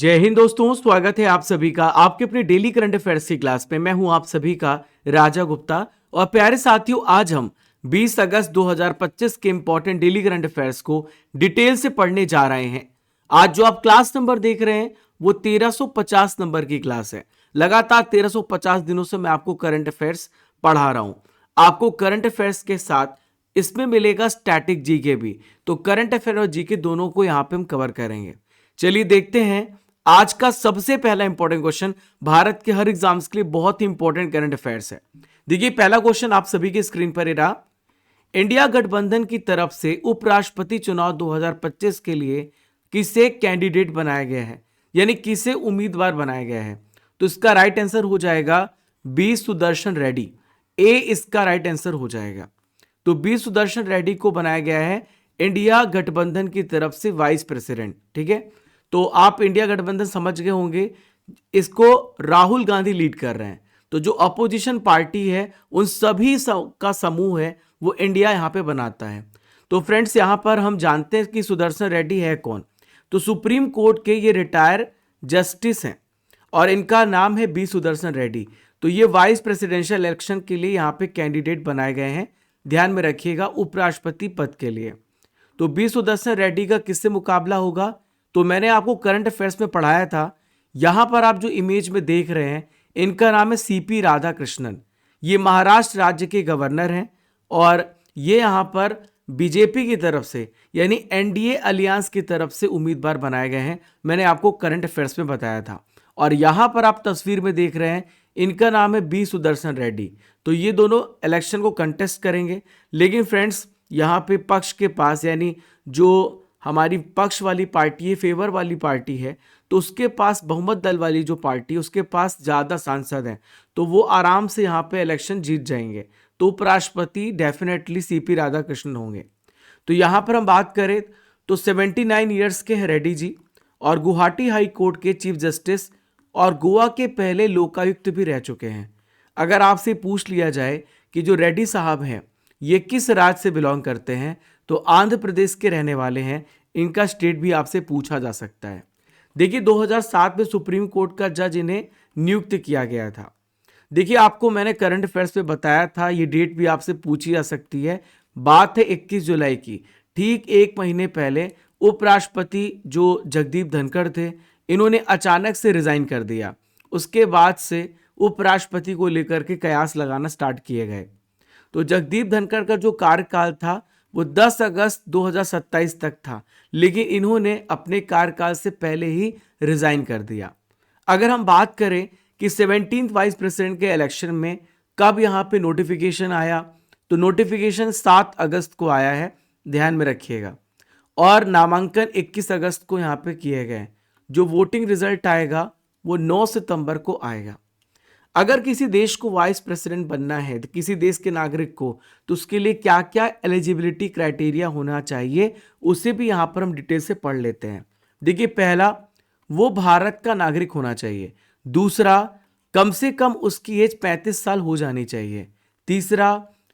जय हिंद दोस्तों, स्वागत है आप सभी का आपके अपने डेली करंट अफेयर्स की क्लास पे। मैं हूं आप सभी का राजा गुप्ता। और प्यारे साथियों, आज हम 20 अगस्त 2025 के इंपॉर्टेंट डेली करंट अफेयर्स को डिटेल से पढ़ने जा रहे हैं। आज जो आप क्लास नंबर देख रहे हैं वो 1350 नंबर की क्लास है। लगातार 1350 दिनों से मैं आपको करंट अफेयर्स पढ़ा रहा हूं। आपको करंट अफेयर्स के साथ इसमें मिलेगा स्टैटिक जीके भी। तो करंट अफेयर और जीके दोनों को यहां पे हम कवर करेंगे। चलिए देखते हैं आज का सबसे पहला इंपॉर्टेंट क्वेश्चन। भारत के हर एग्जाम्स के लिए बहुत ही इंपॉर्टेंट करंट अफेयर्स है। देखिए पहला क्वेश्चन आप सभी की स्क्रीन पर ही रहा। इंडिया गठबंधन की तरफ से उपराष्ट्रपति चुनाव 2025 के लिए किसे कैंडिडेट बनाया गया है, यानी किसे उम्मीदवार बनाया गया है? तो इसका राइट आंसर हो जाएगा बी सुदर्शन रेड्डी। ए इसका राइट आंसर हो जाएगा। तो बी सुदर्शन रेड्डी को बनाया गया है इंडिया गठबंधन की तरफ से वाइस प्रेसिडेंट। ठीक है, तो आप इंडिया गठबंधन समझ गए होंगे, इसको राहुल गांधी लीड कर रहे हैं। तो जो अपोजिशन पार्टी है उन सभी का समूह है वो इंडिया यहां पे बनाता है। तो फ्रेंड्स यहां पर हम जानते हैं कि सुदर्शन रेड्डी है कौन। तो सुप्रीम कोर्ट के ये रिटायर जस्टिस हैं और इनका नाम है बी सुदर्शन रेड्डी। तो ये वाइस प्रेसिडेंशियल इलेक्शन के लिए यहां पे कैंडिडेट बनाए गए हैं। ध्यान में रखिएगा, उपराष्ट्रपति पद के लिए। तो बी सुदर्शन रेड्डी का किससे मुकाबला होगा? तो मैंने आपको करंट अफेयर्स में पढ़ाया था। यहां पर आप जो इमेज में देख रहे हैं इनका नाम है सीपी राधाकृष्णन। ये महाराष्ट्र राज्य के गवर्नर हैं और ये यहां पर बीजेपी की तरफ से यानी एनडीए अलियांस की तरफ से उम्मीदवार बनाए गए हैं। मैंने आपको करंट अफेयर्स में बताया था। और यहां पर आप तस्वीर में देख रहे हैं इनका नाम है बी सुदर्शन रेड्डी। तो ये दोनों इलेक्शन को कंटेस्ट करेंगे। लेकिन फ्रेंड्स यहां पे पक्ष के पास यानी जो हमारी पक्ष वाली पार्टी है, फेवर वाली पार्टी है, तो उसके पास बहुमत दल वाली जो पार्टी है उसके पास ज़्यादा सांसद हैं। तो वो आराम से यहाँ पे इलेक्शन जीत जाएंगे। तो उपराष्ट्रपति डेफिनेटली सीपी राधाकृष्णन होंगे। तो यहाँ पर हम बात करें तो 79 ईयर्स के हैं रेड्डी जी और गुवाहाटी हाई कोर्ट के चीफ जस्टिस और गोवा के पहले लोकायुक्त भी रह चुके हैं। अगर आपसे पूछ लिया जाए कि जो रेड्डी साहब हैं ये किस राज्य से बिलोंग करते हैं, तो आंध्र प्रदेश के रहने वाले हैं। इनका स्टेट भी आपसे पूछा जा सकता है। देखिए 2007 में सुप्रीम कोर्ट का जज इन्हें नियुक्त किया गया था। देखिए आपको मैंने करंट अफेयर्स पे बताया था, ये डेट भी आपसे पूछी जा सकती है। बात है 21 जुलाई की। ठीक एक महीने पहले उपराष्ट्रपति जो जगदीप धनखड़ थे इन्होंने अचानक से रिजाइन कर दिया। उसके बाद से उपराष्ट्रपति को लेकर के कयास लगाना स्टार्ट किए गए। तो जगदीप धनखड़ का जो कार्यकाल था वो 10 अगस्त 2027 तक था, लेकिन इन्होंने अपने कार्यकाल से पहले ही रिजाइन कर दिया। अगर हम बात करें कि 17th वाइस प्रेसिडेंट के इलेक्शन में कब यहाँ पे नोटिफिकेशन आया, तो नोटिफिकेशन 7 अगस्त को आया है, ध्यान में रखिएगा। और नामांकन 21 अगस्त को यहाँ पे किए गए। जो वोटिंग रिजल्ट आएगा वो 9 सितंबर को आएगा। अगर किसी देश को वाइस प्रेसिडेंट बनना है, तो किसी देश के नागरिक को, तो उसके लिए क्या क्या एलिजिबिलिटी क्राइटेरिया होना चाहिए उसे भी यहां पर हम डिटेल से पढ़ लेते हैं। देखिए पहला, वो भारत का नागरिक होना चाहिए। दूसरा, कम से कम उसकी एज 35 साल हो जानी चाहिए। तीसरा,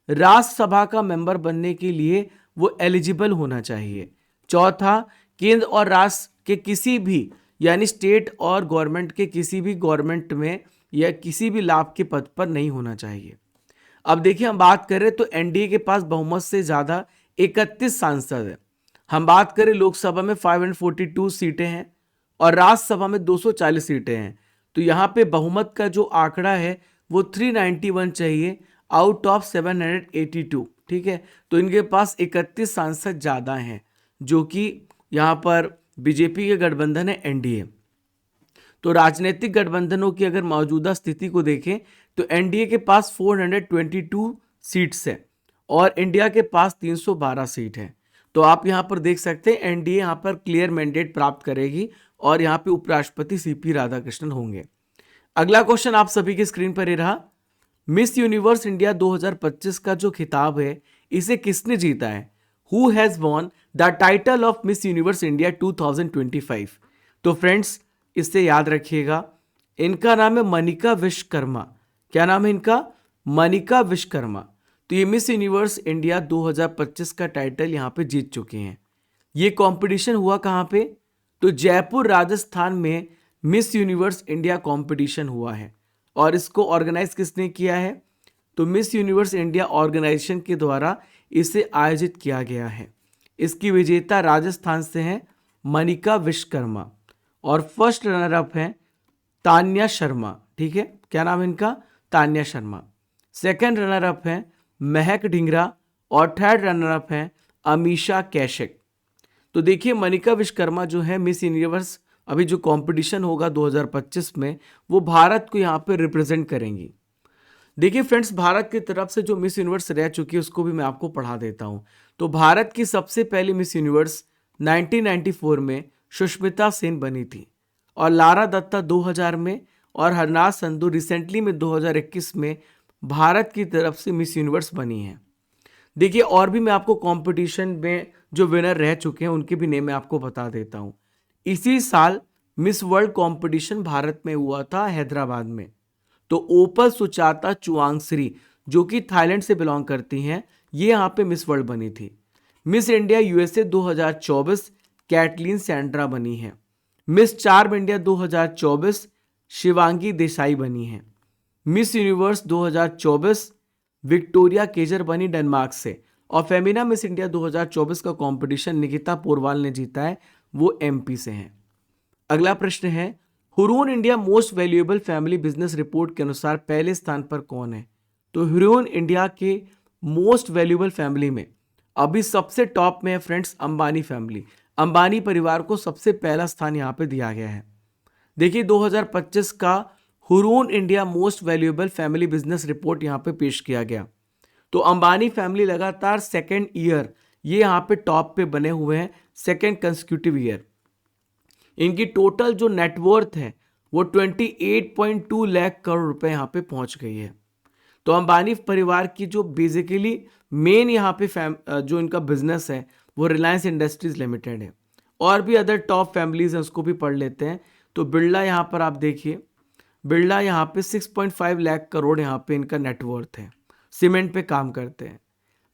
राज्यसभा का मेंबर बनने के लिए वो एलिजिबल होना चाहिए। चौथा, केंद्र और राज्य के किसी भी यानी स्टेट और गवर्नमेंट के किसी भी गवर्नमेंट में या किसी भी लाभ के पद पर नहीं होना चाहिए। अब देखिए हम बात करें तो एनडीए के पास बहुमत से ज्यादा 31 सांसद है। हम बात करें लोकसभा में 542 सीटें हैं और राज्यसभा में 240 सीटें हैं। तो यहाँ पे बहुमत का जो आंकड़ा है वो 391 चाहिए आउट ऑफ 782। ठीक है, तो इनके पास 31 सांसद ज्यादा हैं, जो कि यहाँ पर बीजेपी के गठबंधन है एनडीए। तो राजनीतिक गठबंधनों की अगर मौजूदा स्थिति को देखें तो एनडीए के पास 422 सीट्स है और इंडिया के पास 312 सीट है। तो आप यहां पर देख सकते हैं एनडीए यहां पर क्लियर मैंडेट प्राप्त करेगी और यहां पे उपराष्ट्रपति सीपी राधाकृष्णन होंगे। अगला क्वेश्चन आप सभी की स्क्रीन पर ही रहा। मिस यूनिवर्स इंडिया 2025 का जो खिताब है इसे किसने जीता है? Who has won the title of miss universe India 2025? तो फ्रेंड्स इससे याद रखिएगा, इनका नाम है मनिका विश्वकर्मा। क्या नाम है इनका? मनिका विश्वकर्मा। तो ये मिस यूनिवर्स इंडिया 2025 का टाइटल यहां पे जीत चुके हैं। ये कंपटीशन हुआ कहां पे? तो जयपुर राजस्थान में मिस यूनिवर्स इंडिया कंपटीशन हुआ है और इसको ऑर्गेनाइज किसने किया है? तो मिस यूनिवर्स इंडिया ऑर्गेनाइजेशन के द्वारा इसे आयोजित किया गया है। इसकी विजेता राजस्थान से हैं मनिका विश्वकर्मा और फर्स्ट रनर अप हैं तान्या शर्मा। ठीक है, क्या नाम है इनका? Tanya Sharma. Second runner up हैं महक ढिंगरा और थर्ड रनर अप हैं अमीशा कैशिक। तो देखिए मनिका विश्वकर्मा जो है मिस यूनिवर्स अभी जो कंपटीशन होगा 2025 में वो भारत को यहाँ पे रिप्रेजेंट करेंगी। देखिए फ्रेंड्स, भारत की तरफ से जो मिस यूनिवर्स रह चुकी है उसको भी मैं आपको पढ़ा देता हूँ। तो भारत की सबसे पहली मिस यूनिवर्स 1994 में सुष्मिता सेन बनी थी और लारा दत्ता 2000 में और हरनाज संधू रिसेंटली में 2021 में भारत की तरफ से मिस यूनिवर्स बनी है। देखिए और भी मैं आपको कंपटीशन में जो विनर रह चुके हैं उनके भी नेम मैं आपको बता देता हूँ। इसी साल मिस वर्ल्ड कंपटीशन भारत में हुआ था हैदराबाद में। तो ओपल सुचाता चुआंगश्री जो कि थाईलैंड से बिलोंग करती हैं, ये यहाँ पे मिस वर्ल्ड बनी थी। Miss India USA 2024 Catelyn Sandra बनी है। Miss charm India 2024 Shivangi Desai बनी है। मिस यूनिवर्स 2024 विक्टोरिया केजर बनी डेनमार्क से। और फेमिना मिस इंडिया 2024 का कंपटीशन निकिता पोरवाल ने जीता है, वो एमपी से हैं। अगला प्रश्न है Hurun India most valuable family business report के अनुसार पहले स्थान पर कौन है? तो हुरून इंडिया के मोस्ट वैल्यूएबल फैमिली में अभी सबसे टॉप में है फ्रेंड्स अंबानी फैमिली। अंबानी परिवार को सबसे पहला स्थान यहाँ पे दिया गया है। देखिए 2025 का Hurun India most valuable family business report यहाँ पे पेश किया गया। तो अंबानी फैमिली लगातार सेकेंड ईयर ये यहाँ पे टॉप पे बने हुए हैं, सेकेंड कंसेक्यूटिव ईयर। इनकी टोटल जो नेटवर्थ है वो 28.2 लाख करोड़ रुपए यहाँ पे पहुंच गई है। तो अंबानी परिवार की जो बेसिकली मेन यहाँ पे जो इनका बिजनेस है वो रिलायंस इंडस्ट्रीज लिमिटेड है। और भी अदर टॉप फैमिलीज हैं उसको भी पढ़ लेते हैं। तो बिरला यहाँ पर आप देखिए, बिरला यहाँ पे 6.5 लाख करोड़ यहाँ पे इनका नेटवर्थ है, सीमेंट पे काम करते हैं।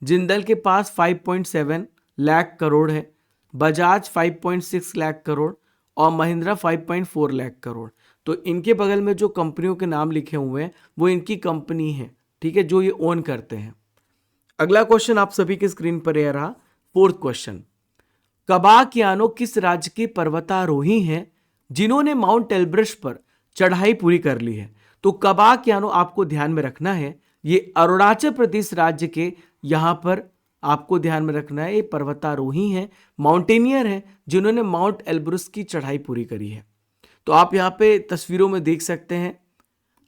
जिंदल के पास 5.7 लाख करोड़ है, बजाज 5.6 लाख करोड़ और महिंद्रा 5.4 लाख करोड़। तो इनके बगल में जो कंपनियों के नाम लिखे हुए हैं वो इनकी कंपनी है, ठीक है, जो ये ओन करते हैं। अगला क्वेश्चन आप सभी के स्क्रीन पर यह रहा, फोर्थ क्वेश्चन। कबाकियानो किस राज्य के पर्वतारोही हैं जिन्होंने माउंट एल्ब्रस पर चढ़ाई पूरी कर ली है? तो कबाकियानो आपको ध्यान में रखना है, ये अरुणाचल प्रदेश राज्य के यहाँ पर आपको ध्यान में रखना है, ये पर्वतारोही हैं, माउंटेनियर हैं जिन्होंने माउंट एल्ब्रस की चढ़ाई पूरी करी है। तो आप यहाँ पे तस्वीरों में देख सकते हैं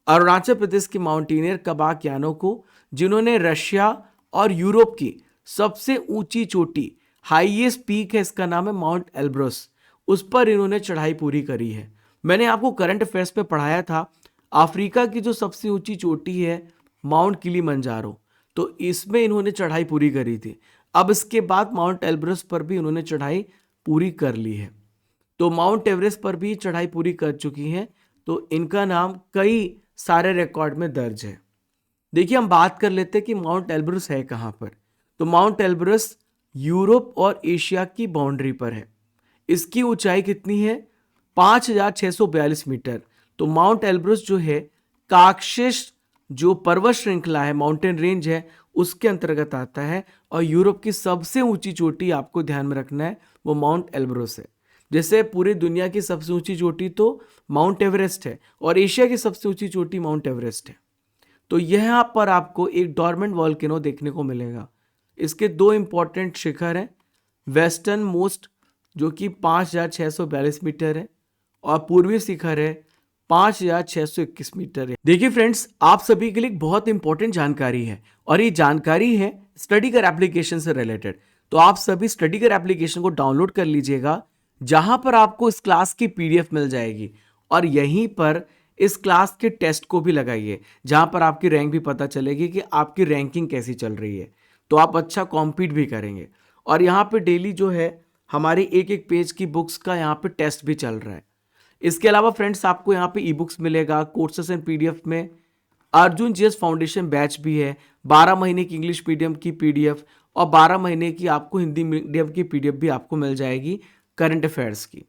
अरुणाचल प्रदेश के माउंटेनियर कबाकियानो को, जिन्होंने रशिया और यूरोप की सबसे ऊंची चोटी, हाईएस्ट पीक है, इसका नाम है माउंट एल्ब्रस, उस पर इन्होंने चढ़ाई पूरी करी है। मैंने आपको करंट अफेयर्स में पढ़ाया था अफ्रीका की जो सबसे ऊंची चोटी है माउंट किलिमंजारो, तो इसमें इन्होंने चढ़ाई पूरी करी थी। अब इसके बाद माउंट एल्ब्रस पर भी इन्होंने चढ़ाई पूरी कर ली है। तो माउंट एवरेस्ट पर भी चढ़ाई पूरी कर चुकी हैं। तो इनका नाम कई सारे रिकॉर्ड में दर्ज है। देखिए हम बात कर लेते हैं कि माउंट एल्ब्रस है कहाँ पर। तो माउंट एल्ब्रस यूरोप और एशिया की बाउंड्री पर है। इसकी ऊंचाई कितनी है? 5642 मीटर। तो माउंट एल्ब्रस जो है काकशस जो पर्वत श्रृंखला है, माउंटेन रेंज है, उसके अंतर्गत आता है। और यूरोप की सबसे ऊंची चोटी आपको ध्यान में रखना है वो माउंट एल्ब्रस है। जैसे पूरी दुनिया की सबसे ऊंची चोटी तो माउंट एवरेस्ट है और एशिया की सबसे ऊंची चोटी माउंट एवरेस्ट है। तो यहाँ पर आपको एक डॉर्मेंट वॉल्केनो देखने को मिलेगा। इसके दो इंपॉर्टेंट शिखर हैं, वेस्टर्न मोस्ट जो कि 5642 मीटर है और पूर्वी शिखर है 5621 मीटर है। देखिए फ्रेंड्स, आप सभी के लिए बहुत इंपॉर्टेंट जानकारी है और ये जानकारी है स्टडीगर एप्लीकेशन से रिलेटेड। तो आप सभी स्टडीगर एप्लीकेशन को डाउनलोड कर लीजिएगा, जहां पर आपको इस क्लास की पीडीएफ मिल जाएगी और यहीं पर इस क्लास के टेस्ट को भी लगाइए, जहां पर आपकी रैंक भी पता चलेगी कि आपकी रैंकिंग कैसी चल रही है। तो आप अच्छा कॉम्पीट भी करेंगे। और यहाँ पे डेली जो है हमारी एक एक पेज की बुक्स का यहाँ पे टेस्ट भी चल रहा है। इसके अलावा फ्रेंड्स आपको यहाँ पे ई बुक्स मिलेगा, कोर्सेस एंड पीडीएफ में अर्जुन जीएस फाउंडेशन बैच भी है, 12 महीने की इंग्लिश मीडियम की पीडीएफ और 12 महीने की आपको हिंदी मीडियम की पीडीएफ भी आपको मिल जाएगी करंट अफेयर्स की।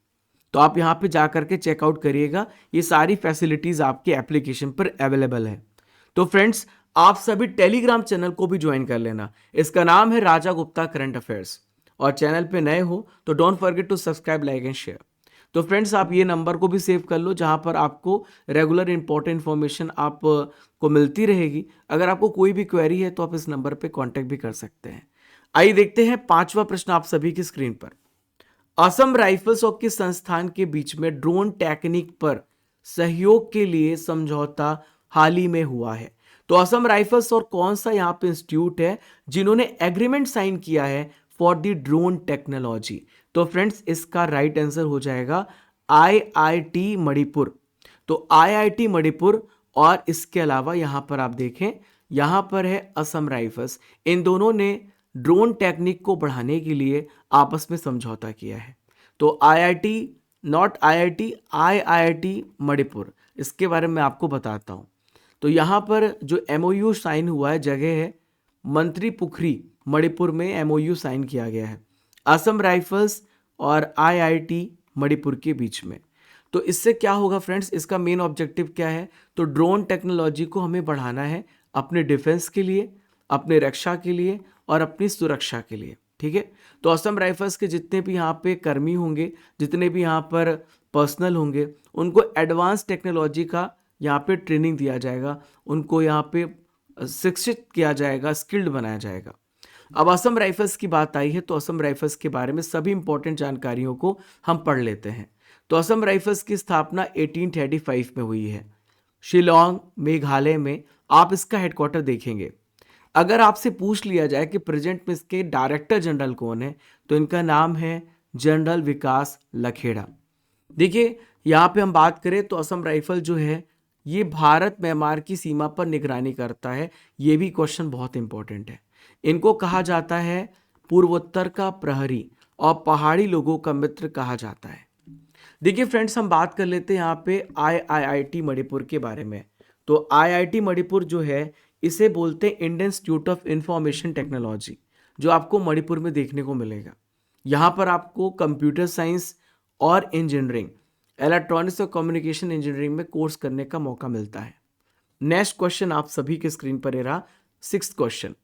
तो आप यहाँ पे जा करके चेकआउट करिएगा, ये सारी फैसिलिटीज आपके एप्लीकेशन पर अवेलेबल है। तो फ्रेंड्स, आप सभी टेलीग्राम चैनल को भी ज्वाइन कर लेना, इसका नाम है राजा गुप्ता करंट अफेयर्स, और चैनल पे नए हो तो don't forget to subscribe, like and share. तो फ्रेंड्स, आप ये नंबर को भी सेव कर लो, जहां पर आपको रेगुलर इंपॉर्टेंट इन्फॉर्मेशन आप को मिलती रहेगी। अगर आपको कोई भी क्वेरी है तो आप इस नंबर पे कांटेक्ट भी कर सकते हैं। आइए देखते हैं पांचवा प्रश्न आप सभी की स्क्रीन पर। असम राइफल्स और किस संस्थान के बीच में ड्रोन टेक्निक पर सहयोग के लिए समझौता हाल ही में हुआ है? तो असम राइफल्स और कौन सा यहाँ पे इंस्टीट्यूट है जिन्होंने एग्रीमेंट साइन किया है फॉर द ड्रोन टेक्नोलॉजी? तो फ्रेंड्स, इसका राइट आंसर हो जाएगा आईआईटी मणिपुर। तो आईआईटी मणिपुर, और इसके अलावा यहां पर आप देखें, यहां पर है असम राइफल्स। इन दोनों ने ड्रोन टेक्निक को बढ़ाने के लिए आपस में समझौता किया है। तो IIT, not IIT, IIT Manipur, इसके बारे में आपको बताता हूं। तो यहां पर जो एमओयू साइन हुआ है, जगह है मंत्री पुखरी, मणिपुर में एमओयू साइन किया गया है असम राइफल्स और आईआईटी मणिपुर के बीच में। तो इससे क्या होगा फ्रेंड्स, इसका मेन ऑब्जेक्टिव क्या है? तो ड्रोन टेक्नोलॉजी को हमें बढ़ाना है अपने डिफेंस के लिए, अपने रक्षा के लिए और अपनी सुरक्षा के लिए। ठीक है, तो असम राइफल्स के जितने भी यहाँ पे कर्मी होंगे, जितने भी यहाँ पर पर्सनल होंगे, उनको एडवांस टेक्नोलॉजी का यहाँ पे ट्रेनिंग दिया जाएगा, उनको यहाँ पे शिक्षित किया जाएगा, स्किल्ड बनाया जाएगा। अब असम राइफल्स की बात आई है तो असम राइफल्स के बारे में सभी इंपॉर्टेंट जानकारियों को हम पढ़ लेते हैं। तो असम राइफल्स की स्थापना 1835 में हुई है शिलोंग, मेघालय में। आप इसका हेडक्वार्टर देखेंगे। अगर आपसे पूछ लिया जाए कि प्रेजेंट में इसके डायरेक्टर जनरल कौन है, तो इनका नाम है जनरल विकास लखेड़ा। देखिए, यहाँ पे हम बात करें तो असम राइफल जो है ये भारत म्यांमार की सीमा पर निगरानी करता है। ये भी क्वेश्चन बहुत इंपॉर्टेंट है। इनको कहा जाता है पूर्वोत्तर का प्रहरी और पहाड़ी लोगों का मित्र कहा जाता है। देखिए फ्रेंड्स, हम बात कर लेते हैं यहाँ पे आईआईटी मणिपुर के बारे में। तो आईआईटी मणिपुर जो है, इसे बोलते हैं Indian institute of information technology, जो आपको मणिपुर में देखने को मिलेगा। यहाँ पर आपको कंप्यूटर साइंस और इंजीनियरिंग, इलेक्ट्रॉनिक्स और कम्युनिकेशन इंजीनियरिंग में कोर्स करने का मौका मिलता है। नेक्स्ट क्वेश्चन आप सभी के स्क्रीन पर रहा, 6th क्वेश्चन।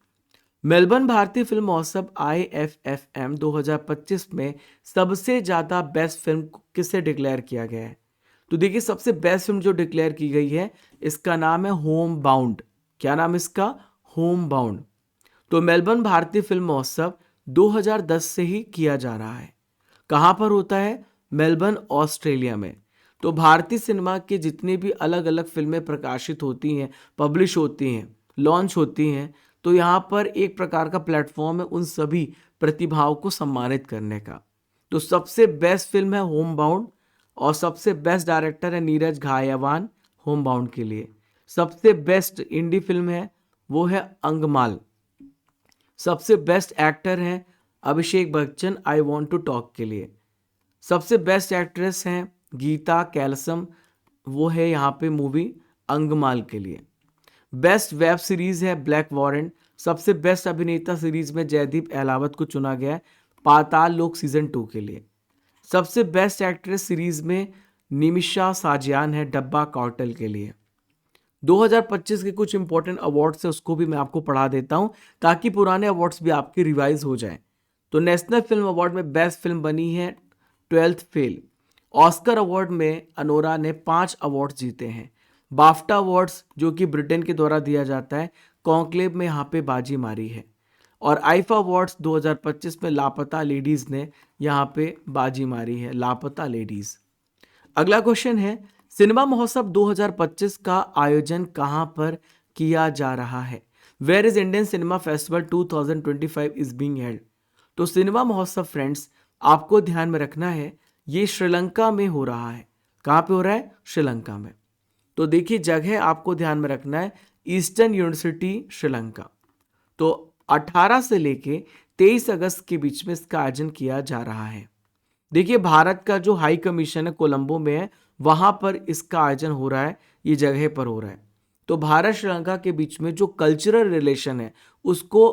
मेलबर्न भारतीय फिल्म महोत्सव IFFM 2025 में सबसे ज्यादा बेस्ट फिल्म किसे डिक्लेयर किया गया है? तो देखिए, सबसे बेस्ट फिल्म जो डिक्लेयर की गई है, इसका नाम है होम बाउंड। क्या नाम इसका? Home bound. तो मेलबर्न भारतीय फिल्म महोत्सव 2010 से ही किया जा रहा है। कहां पर होता है? मेलबर्न, ऑस्ट्रेलिया में। तो भारतीय सिनेमा के जितने भी अलग अलग फिल्में प्रकाशित होती हैं, पब्लिश होती हैं, लॉन्च होती हैं, तो यहाँ पर एक प्रकार का प्लेटफॉर्म है उन सभी प्रतिभाओं को सम्मानित करने का। तो सबसे बेस्ट फिल्म है होम बाउंड, और सबसे बेस्ट डायरेक्टर है नीरज घायावान होम बाउंड के लिए। सबसे बेस्ट इंडी फिल्म है वो है अंगमाल। सबसे बेस्ट एक्टर हैं Abhishek Bachchan I want to talk के लिए। सबसे बेस्ट एक्ट्रेस हैं गीता कैलसम, वो है यहाँ पे मूवी अंगमाल के लिए। बेस्ट वेब सीरीज है ब्लैक वारंट। सबसे बेस्ट अभिनेता सीरीज में जयदीप अहलावत को चुना गया है पाताल लोक सीजन 2 के लिए। सबसे बेस्ट एक्ट्रेस सीरीज में निमिषा साजियान है डब्बा कौटल के लिए। 2025 के कुछ इंपॉर्टेंट अवार्ड्स है, उसको भी मैं आपको पढ़ा देता हूं ताकि पुराने अवार्ड्स भी आपके रिवाइज हो जाएं। तो नेशनल फिल्म अवार्ड में बेस्ट फिल्म बनी है 12th फेल। ऑस्कर अवार्ड में अनोरा ने 5 अवार्ड जीते हैं। बाफ्टा अवार्ड्स, जो कि ब्रिटेन के द्वारा दिया जाता है, कॉन्क्लेव में यहाँ पे बाजी मारी है। और आईफा अवार्ड्स 2025 में लापता लेडीज ने यहाँ पे बाजी मारी है, लापता लेडीज। अगला क्वेश्चन है, सिनेमा महोत्सव 2025 का आयोजन कहां पर किया जा रहा है? Where is Indian cinema festival 2025 is being held? तो सिनेमा महोत्सव फ्रेंड्स, आपको ध्यान में रखना है, ये श्रीलंका में हो रहा है। कहां पे हो रहा है? श्रीलंका में। तो देखिए, जगह आपको ध्यान में रखना है, ईस्टर्न यूनिवर्सिटी श्रीलंका। तो 18 से लेके 23 अगस्त के बीच में इसका आयोजन किया जा रहा है। देखिए, भारत का जो हाई कमीशन है कोलंबो में है, वहां पर इसका आयोजन हो रहा है, ये जगह पर हो रहा है। तो भारत श्रीलंका के बीच में जो कल्चरल रिलेशन है उसको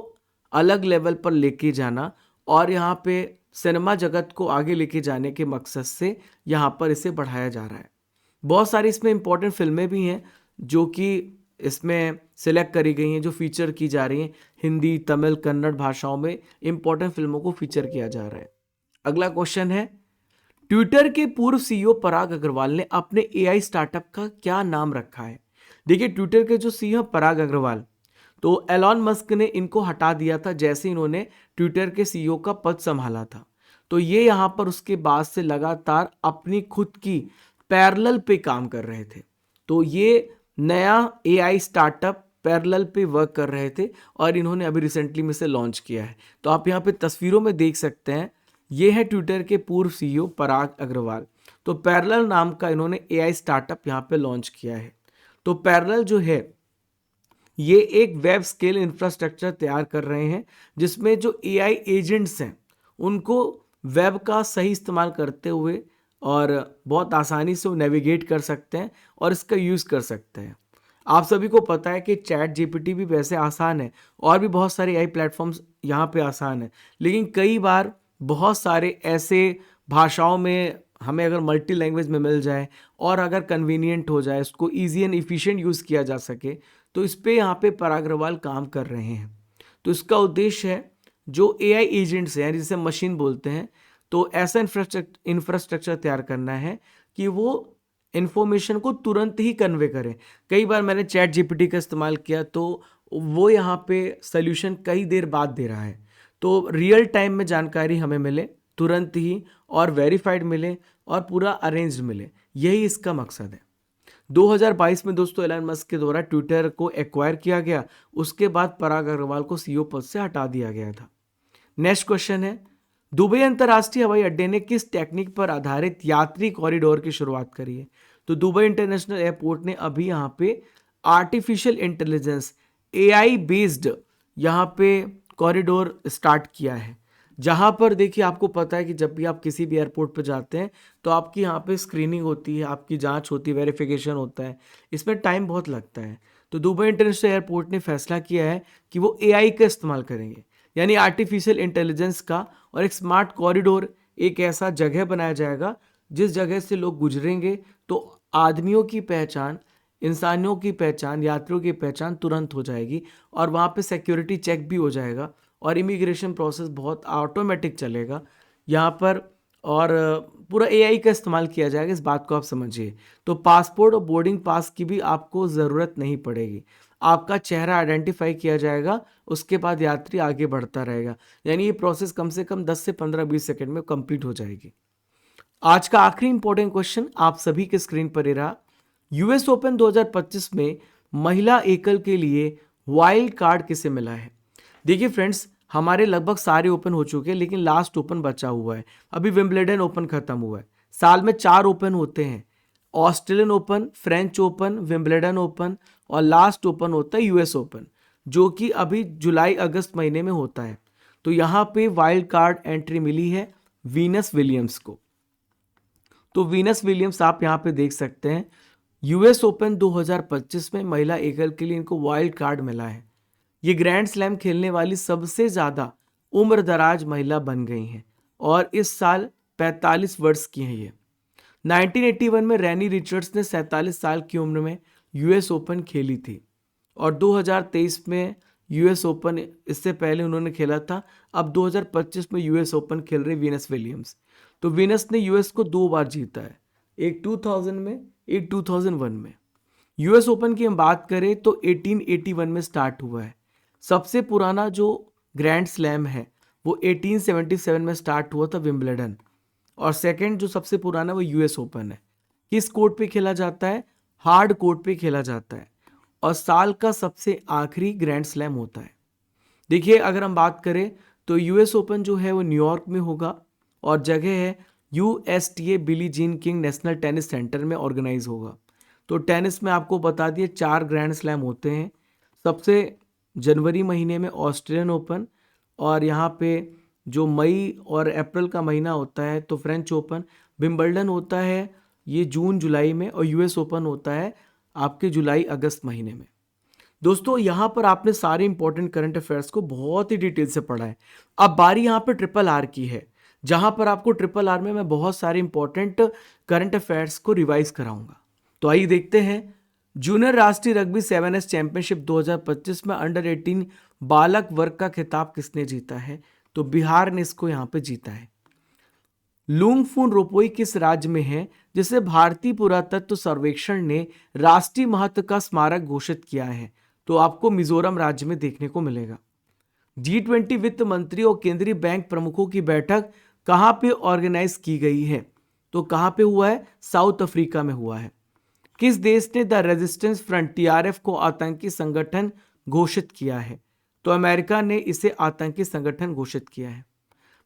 अलग लेवल पर लेके जाना, और यहाँ पे सिनेमा जगत को आगे लेके जाने के मकसद से यहाँ पर इसे बढ़ाया जा रहा है। बहुत सारी इसमें इंपॉर्टेंट फिल्में भी हैं जो कि इसमें सिलेक्ट करी गई हैं, जो फीचर की जा रही हैं। हिंदी, तमिल, कन्नड़ भाषाओं में इंपॉर्टेंट फिल्मों को फीचर किया जा रहा है। अगला क्वेश्चन है, ट्विटर के पूर्व सीईओ पराग अग्रवाल ने अपने एआई स्टार्टअप का क्या नाम रखा है? देखिए, ट्विटर के जो सीईओ पराग अग्रवाल, तो एलॉन मस्क ने इनको हटा दिया था जैसे इन्होंने ट्विटर के सीईओ का पद संभाला था। तो ये यहाँ पर उसके बाद से लगातार अपनी खुद की पैरेलल पे काम कर रहे थे। तो ये नया एआई स्टार्टअप पैरेलल पे वर्क कर रहे थे और इन्होंने अभी रिसेंटली में से लॉन्च किया है। तो आप यहाँ पे तस्वीरों में देख सकते हैं, ये है ट्विटर के पूर्व सीईओ पराग अग्रवाल। तो पैरेलल नाम का इन्होंने एआई स्टार्टअप यहाँ पे लॉन्च किया है। तो पैरेलल जो है ये एक वेब स्केल इंफ्रास्ट्रक्चर तैयार कर रहे हैं जिसमें जो एआई एजेंट्स हैं उनको वेब का सही इस्तेमाल करते हुए और बहुत आसानी से वो नेविगेट कर सकते हैं और इसका यूज़ कर सकते हैं। आप सभी को पता है कि चैट जीपीटी भी वैसे आसान है और भी बहुत सारे एआई प्लेटफॉर्म्स यहाँ पे आसान है, लेकिन कई बार बहुत सारे ऐसे भाषाओं में हमें अगर मल्टी लैंग्वेज में मिल जाए और अगर कन्वीनियंट हो जाए, उसको ईजी एंड इफ़िशिएंट यूज़ किया जा सके, तो इस पे यहाँ पे पराग अग्रवाल काम कर रहे हैं। तो इसका उद्देश्य है जो एआई एजेंट्स हैं जिसे मशीन बोलते हैं, तो ऐसा इंफ्रास्ट्रक्चर तैयार करना है कि वो इन्फॉर्मेशन को तुरंत ही कन्वे करें। कई बार मैंने चैट जीपीटी का इस्तेमाल किया तो वो यहाँ पे सल्यूशन कई देर बाद दे रहा है। तो रियल टाइम में जानकारी हमें मिले तुरंत ही और वेरीफाइड मिले और पूरा अरेंज्ड मिले, यही इसका मकसद है। 2022 में दोस्तों एलन मस्क के द्वारा ट्विटर को एक्वायर किया गया, उसके बाद पराग अग्रवाल को सीईओ पद से हटा दिया गया था। नेक्स्ट क्वेश्चन है, दुबई अंतर्राष्ट्रीय हवाई अड्डे ने किस टेक्निक पर आधारित यात्री कॉरिडोर की शुरुआत करी है? तो दुबई इंटरनेशनल एयरपोर्ट ने अभी यहाँ पे आर्टिफिशियल इंटेलिजेंस एआई बेस्ड यहाँ पे कॉरिडोर स्टार्ट किया है, जहाँ पर देखिए आपको पता है कि जब भी आप किसी भी एयरपोर्ट पर जाते हैं तो आपकी यहाँ पे स्क्रीनिंग होती है, आपकी जांच होती है, वेरिफिकेशन होता है, इसमें टाइम बहुत लगता है। तो दुबई इंटरनेशनल एयरपोर्ट ने फैसला किया है कि वो एआई का इस्तेमाल करेंगे, यानी आर्टिफिशियल इंटेलिजेंस का, और एक स्मार्ट कॉरिडोर, एक ऐसा जगह बनाया जाएगा जिस जगह से लोग गुजरेंगे तो आदमियों की पहचान, इंसानों की पहचान, यात्रियों की पहचान तुरंत हो जाएगी और वहाँ पे सिक्योरिटी चेक भी हो जाएगा और इमिग्रेशन प्रोसेस बहुत ऑटोमेटिक चलेगा यहाँ पर, और पूरा एआई का इस्तेमाल किया जाएगा, इस बात को आप समझिए। तो पासपोर्ट और बोर्डिंग पास की भी आपको ज़रूरत नहीं पड़ेगी, आपका चेहरा आइडेंटिफाई किया जाएगा, उसके बाद यात्री आगे बढ़ता रहेगा, यानी ये प्रोसेस कम से कम 10 से 15-20 सेकंड में कंप्लीट हो जाएगी। आज का आखिरी इंपॉर्टेंट क्वेश्चन आप सभी के स्क्रीन पर ही रहा, यूएस ओपन 2025 में महिला एकल के लिए वाइल्ड कार्ड किसे मिला है? देखिए फ्रेंड्स, हमारे लगभग सारे ओपन हो चुके हैं लेकिन लास्ट ओपन बचा हुआ है। अभी विंबलडन ओपन खत्म हुआ है। साल में 4 ओपन होते हैं, Australian open, French open, Wimbledon open और लास्ट ओपन होता है यूएस ओपन, जो कि अभी जुलाई अगस्त महीने में होता है। तो यहाँ पे वाइल्ड कार्ड एंट्री मिली है वीनस विलियम्स को। तो वीनस विलियम्स आप यहाँ पे देख सकते हैं, यूएस ओपन 2025 में महिला एकल के लिए इनको वाइल्ड कार्ड मिला है। ये ग्रैंड स्लैम खेलने वाली सबसे ज़्यादा उम्र दराज महिला बन गई हैं और इस साल 45 वर्ष की हैं ये। 1981 में रैनी रिचर्ड्स ने 47 साल की उम्र में यूएस ओपन खेली थी और 2023 में यूएस ओपन, इससे पहले उन्होंने खेला था। अब 2025 में यूएस ओपन खेल रही वीनस विलियम्स। तो वीनस ने यूएस को 2 बार जीता है, एक 2000 में, एक 2001 में। यूएस ओपन की हम बात करें तो 1881 में स्टार्ट हुआ है। सबसे पुराना जो ग्रैंड स्लैम है वो 1877 में स्टार्ट हुआ था विंबलडन, और सेकंड जो सबसे पुराना वो यूएस ओपन है। किस कोर्ट पे खेला जाता है? हार्ड कोर्ट पे खेला जाता है और साल का सबसे आखिरी ग्रैंड स्लैम होता है। देखिए, अगर हम बात करें तो यूएस ओपन जो है वो न्यूयॉर्क में होगा और जगह है USTA Billie Jean King national tennis centre में ऑर्गेनाइज होगा। तो टेनिस में आपको बता दिए 4 ग्रैंड स्लैम होते हैं। सबसे जनवरी महीने में ऑस्ट्रेलियन ओपन, और यहाँ पे जो मई और अप्रैल का महीना होता है तो फ्रेंच ओपन। विंबलडन होता है ये जून जुलाई में और यूएस ओपन होता है आपके जुलाई अगस्त महीने में। दोस्तों, यहाँ पर आपने सारे इंपॉर्टेंट करंट अफेयर्स को बहुत ही डिटेल से पढ़ा है। अब बारी यहाँ पे ट्रिपल आर की है। जहां पर आपको ट्रिपल आर में मैं बहुत सारे इंपॉर्टेंट करंट अफेयर्स को रिवाइज कराऊंगा। तो आइए देखते हैं, जूनियर राष्ट्रीय रग्बी 7S चैंपियनशिप 2025 में अंडर 18 बालक वर्ग का खिताब किसने जीता है? तो बिहार ने इसको यहां पे जीता है। लुंगफुन रोपोई किस राज्य में है जिसे भारतीय पुरातत्व सर्वेक्षण ने राष्ट्रीय महत्व का स्मारक घोषित किया है? तो आपको मिजोरम राज्य में देखने को मिलेगा। G20 वित्त मंत्री और केंद्रीय बैंक प्रमुखों की बैठक कहां पे ऑर्गेनाइज की गई है? तो कहां पे हुआ है? साउथ अफ्रीका में हुआ है। किस देश ने द रेजिस्टेंस फ्रंट TRF को आतंकी संगठन घोषित किया है? तो अमेरिका ने इसे आतंकी संगठन घोषित किया है।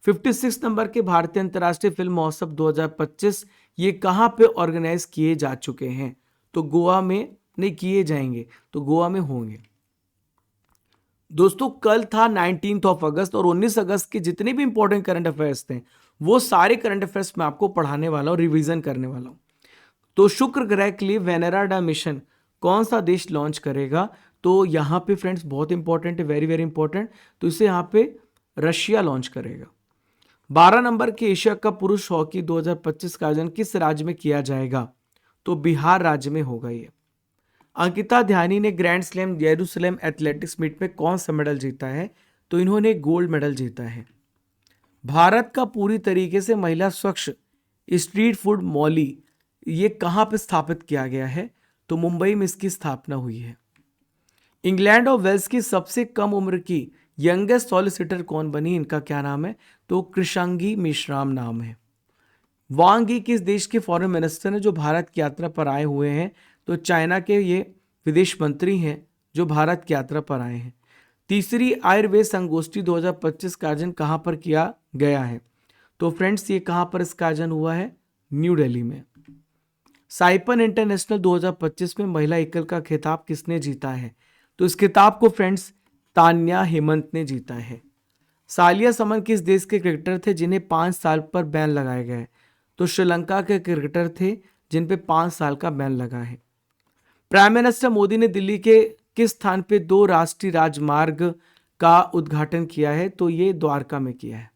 56 नंबर के भारतीय अंतर्राष्ट्रीय फिल्म महोत्सव 2025 ये कहां पे ऑर्गेनाइज किए जा चुके हैं? तो गोवा में नहीं किए जाएंगे, तो गोवा में होंगे। दोस्तों कल था 19 अगस्त और 19 अगस्त के जितने भी इंपॉर्टेंट करंट अफेयर्स थे वो सारे करंट अफेयर्स मैं आपको पढ़ाने वाला हूं, रिवीजन करने वाला हूं। तो शुक्र ग्रह के लिए वेनेराडा मिशन कौन सा देश लॉन्च करेगा? तो यहाँ पे फ्रेंड्स बहुत इंपॉर्टेंट है, वेरी वेरी इंपॉर्टेंट। तो इसे यहाँ पे रशिया लॉन्च करेगा। 12 नंबर के एशिया कप पुरुष हॉकी 2025 का आयोजन किस राज्य में किया जाएगा? तो बिहार राज्य में होगा ये। अंकिता ध्यानी ने grand slam Jerusalem athletics meet में कौन सा मेडल जीता है? तो इन्होंने गोल्ड मेडल जीता है। भारत का पूरी तरीके से महिला स्वच्छ स्ट्रीट फूड मॉली ये कहां पे स्थापित किया गया है? तो मुंबई में इसकी स्थापना हुई है। इंग्लैंड और वेल्स की सबसे कम उम्र की यंगेस्ट सॉलिसिटर कौन बनी? इनका क्या नाम है? तो कृषांगी मेश्राम नाम है। वांग यी किस देश के फॉरेन मिनिस्टर हैं जो भारत की यात्रा पर आए हुए हैं? तो चाइना के ये विदेश मंत्री हैं जो भारत की यात्रा पर आए हैं। तीसरी आयुर्वेद संगोष्ठी 2025 का आयोजन कहां पर किया गया है? तो फ्रेंड्स ये कहां पर इसका आयोजन हुआ है? न्यू दिल्ली में। साइपन इंटरनेशनल 2025 में महिला एकल का खिताब किसने जीता है? तो इस खिताब को फ्रेंड्स तान्या हेमंत ने जीता है। सालिया समन किस देश के क्रिकेटर थे जिन्हें 5 साल पर बैन लगाया गया है? तो श्रीलंका के क्रिकेटर थे जिन पे 5 साल का बैन लगा है। प्राइम मिनिस्टर मोदी ने दिल्ली के किस स्थान पे 2 राष्ट्रीय राजमार्ग का उद्घाटन किया है? तो ये द्वारका में किया है।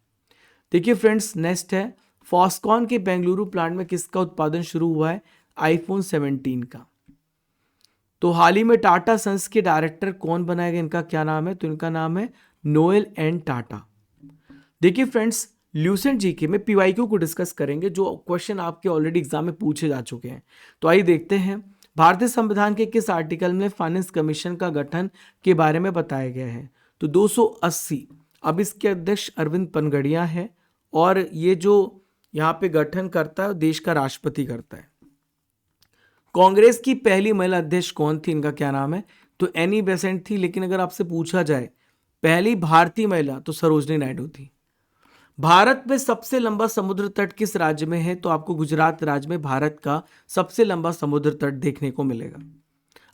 देखिए फ्रेंड्स नेक्स्ट है, फॉक्सकॉन के बेंगलुरु प्लांट में किसका उत्पादन शुरू हुआ है? आईफोन 17 का। तो हाल ही में टाटा सन्स के डायरेक्टर कौन बनाया गया? इनका क्या नाम है? तो इनका नाम है नोएल एन टाटा। देखिए फ्रेंड्स ल्यूसेंट जीके में पीवाईक्यू को डिस्कस करेंगे जो क्वेश्चन आपके ऑलरेडी एग्जाम में पूछे जा चुके हैं। तो आइए देखते हैं, भारतीय संविधान के किस आर्टिकल में फाइनेंस कमीशन का गठन के बारे में बताया गया है? तो 280। अब इसके अध्यक्ष अरविंद पनगड़िया है और ये जो यहाँ पे गठन करता है देश का राष्ट्रपति करता है। कांग्रेस की पहली महिला अध्यक्ष कौन थी? इनका क्या नाम है? तो एनी बेसेंट थी, लेकिन अगर आपसे पूछा जाए पहली भारतीय महिला तो सरोजनी नायडू थी। भारत में सबसे लंबा समुद्र तट किस राज्य में है? तो आपको गुजरात राज्य में भारत का सबसे लंबा समुद्र तट देखने को मिलेगा।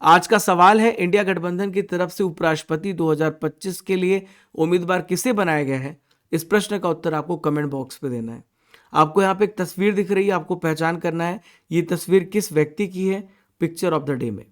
आज का सवाल है, इंडिया गठबंधन की तरफ से उपराष्ट्रपति 2025 के लिए उम्मीदवार किसे बनाया गया है? इस प्रश्न का उत्तर आपको कमेंट बॉक्स पे देना है। आपको यहाँ पे एक तस्वीर दिख रही है, आपको पहचान करना है ये तस्वीर किस व्यक्ति की है पिक्चर ऑफ द डे में।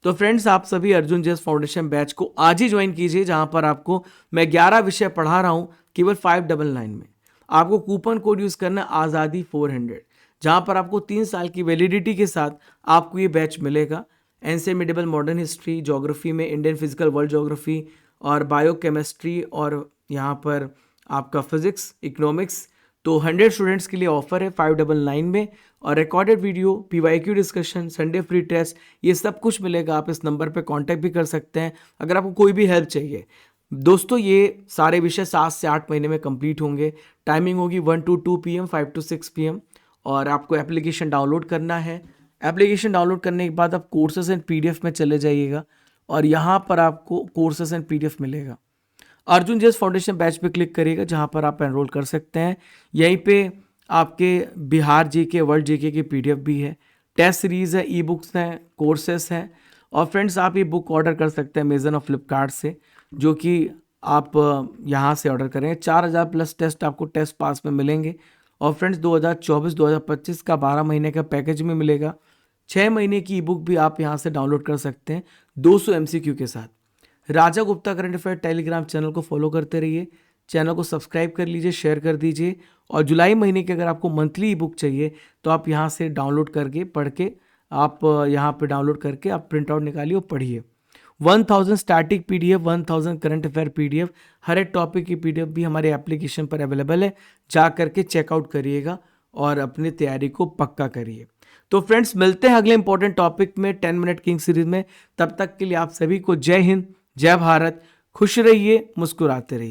तो फ्रेंड्स आप सभी अर्जुन जेस फाउंडेशन बैच को आज ही ज्वाइन कीजिए, जहां पर आपको मैं 11 विषय पढ़ा रहा हूं केवल 599 में। आपको कूपन कोड यूज करना आज़ादी 400, जहां पर आपको 3 साल की वैलिडिटी के साथ आपको ये बैच मिलेगा। NCERT medieval modern history, geography में इंडियन फिजिकल वर्ल्ड ज्योग्राफी और बायोकेमिस्ट्री और यहाँ पर आपका फिजिक्स इकोनॉमिक्स। तो 100 स्टूडेंट्स के लिए ऑफर है 599 में, और recorded video, PYQ discussion, Sunday free test, ये सब कुछ मिलेगा। आप इस नंबर पे कांटेक्ट भी कर सकते हैं अगर आपको कोई भी हेल्प चाहिए। दोस्तों ये सारे विषय 7 से 8 महीने में कंप्लीट होंगे। टाइमिंग होगी 1 to 2 PM, 5 to 6 PM, और आपको एप्लीकेशन डाउनलोड करना है। एप्लीकेशन डाउनलोड करने के बाद आप कोर्सेज एंड PDF में चले जाइएगा और यहाँ पर आपको कोर्सेज एंड PDF मिलेगा। अर्जुन जेस फाउंडेशन बैच पे क्लिक करिएगा जहाँ पर आप एनरोल कर सकते हैं। यहीं पे आपके बिहार जीके, वर्ल्ड जीके की PDF भी है, टेस्ट सीरीज है, ई बुक्स हैं, कोर्सेस हैं। और फ्रेंड्स आप ये बुक ऑर्डर कर सकते हैं अमेजन और फ्लिपकार्ट से, जो कि आप यहाँ से ऑर्डर करेंगे। 4000 प्लस टेस्ट आपको टेस्ट पास में मिलेंगे। और फ्रेंड्स 2024-2025 का 12 महीने का पैकेज में मिलेगा। 6 महीने की ई बुक भी आप यहाँ से डाउनलोड कर सकते हैं 200 MCQ के साथ। Raja Gupta current affair Telegram channel को फॉलो करते रहिए, चैनल को सब्सक्राइब कर लीजिए, शेयर कर दीजिए और जुलाई महीने की अगर आपको मंथली ई बुक चाहिए तो आप यहाँ से डाउनलोड करके पढ़ के आप यहाँ पे डाउनलोड करके आप प्रिंट आउट निकालिए और पढ़िए। 1000 static PDF, 1000 current affair PDF, हर एक टॉपिक की पीडीएफ भी हमारे एप्लीकेशन पर अवेलेबल है। जा करके चेकआउट करिएगा और अपनी तैयारी को पक्का करिए। तो फ्रेंड्स, मिलते हैं अगले इंपॉर्टेंट टॉपिक में 10 मिनट किंग सीरीज में। तब तक के लिए आप सभी को जय हिंद, जय भारत, खुश रहिए, मुस्कुराते रहिए।